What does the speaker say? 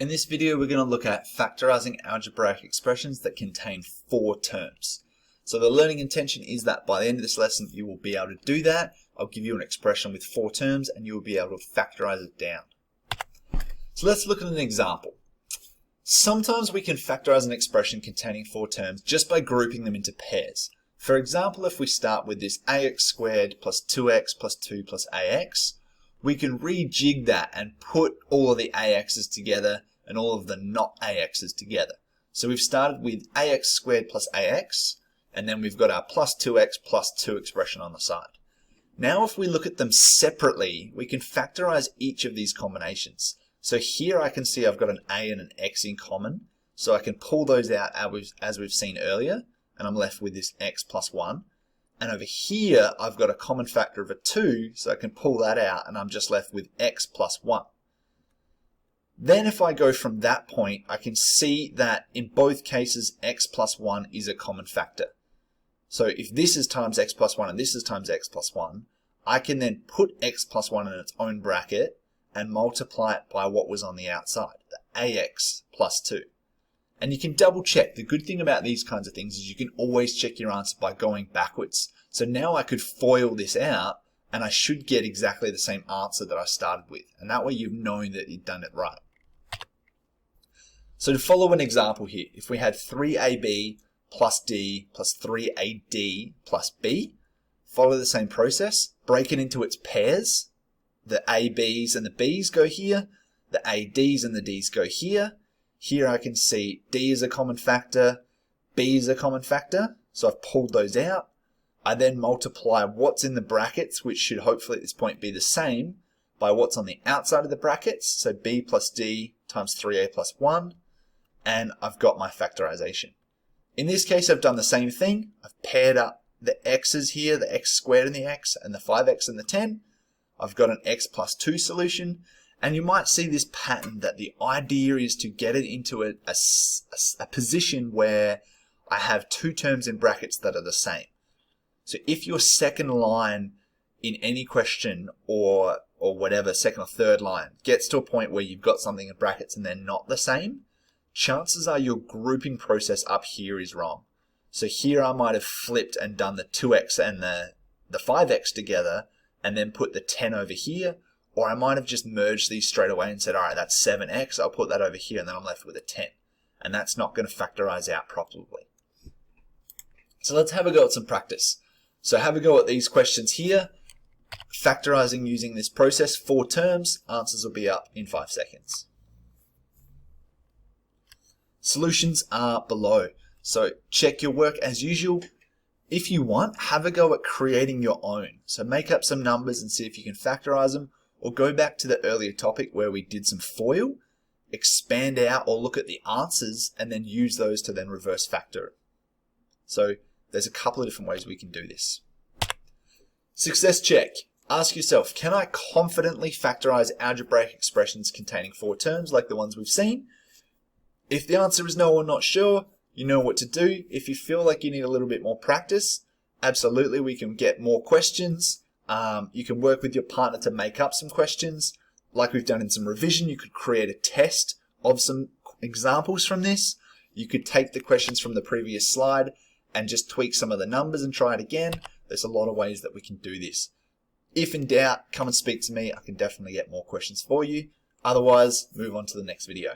In this video, we're going to look at factorizing algebraic expressions that contain 4 terms. So the learning intention is that by the end of this lesson, you will be able to do that. I'll give you an expression with 4 terms and you will be able to factorize it down. So let's look at an example. Sometimes we can factorize an expression containing 4 terms just by grouping them into pairs. For example, if we start with this ax squared plus 2x plus 2 plus ax, we can rejig that and put all of the ax's together and all of the not ax's together. So we've started with ax squared plus ax, and then we've got our plus 2x plus 2 expression on the side. Now if we look at them separately, we can factorize each of these combinations. So here I can see I've got an a and an x in common, so I can pull those out as we've seen earlier, and I'm left with this x plus 1. And over here I've got a common factor of a 2, so I can pull that out and I'm just left with x plus 1. Then if I go from that point, I can see that in both cases x plus 1 is a common factor. So if this is times x plus 1 and this is times x plus 1, I can then put x plus 1 in its own bracket and multiply it by what was on the outside, the ax plus 2. And you can double check. The good thing about these kinds of things is you can always check your answer by going backwards. So now I could FOIL this out and I should get exactly the same answer that I started with. And that way you've known that you've done it right. So to follow an example here, if we had 3ab plus d plus 3ad plus b, follow the same process, break it into its pairs. The ab's and the b's go here, the ad's and the d's go here. Here I can see d is a common factor, b is a common factor, so I've pulled those out. I then multiply what's in the brackets, which should hopefully at this point be the same, by what's on the outside of the brackets, so b plus d times 3a plus 1, and I've got my factorization. In this case, I've done the same thing. I've paired up the x's here, the x squared and the x, and the 5x and the 10. I've got an x plus 2 solution. And you might see this pattern that the idea is to get it into a position where I have 2 terms in brackets that are the same. So if your second line in any question or whatever, second or third line, gets to a point where you've got something in brackets and they're not the same, chances are your grouping process up here is wrong. So here I might have flipped and done the 2x and the 5x together and then put the 10 over here. Or I might have just merged these straight away and said, all right, that's 7x, I'll put that over here, and then I'm left with a 10. And that's not going to factorize out properly. So let's have a go at some practice. So have a go at these questions here. Factorizing using this process, 4 terms, answers will be up in 5 seconds. Solutions are below. So check your work as usual. If you want, have a go at creating your own. So make up some numbers and see if you can factorize them. Or go back to the earlier topic where we did some FOIL, expand out or look at the answers and then use those to then reverse factor it. So there's a couple of different ways we can do this. Success check. Ask yourself, can I confidently factorize algebraic expressions containing 4 terms like the ones we've seen? If the answer is no or not sure, you know what to do. If you feel like you need a little bit more practice, absolutely we can get more questions. You can work with your partner to make up some questions. Like we've done in some revision, you could create a test of some examples from this. You could take the questions from the previous slide and just tweak some of the numbers and try it again. There's a lot of ways that we can do this. If in doubt, come and speak to me. I can definitely get more questions for you. Otherwise, move on to the next video.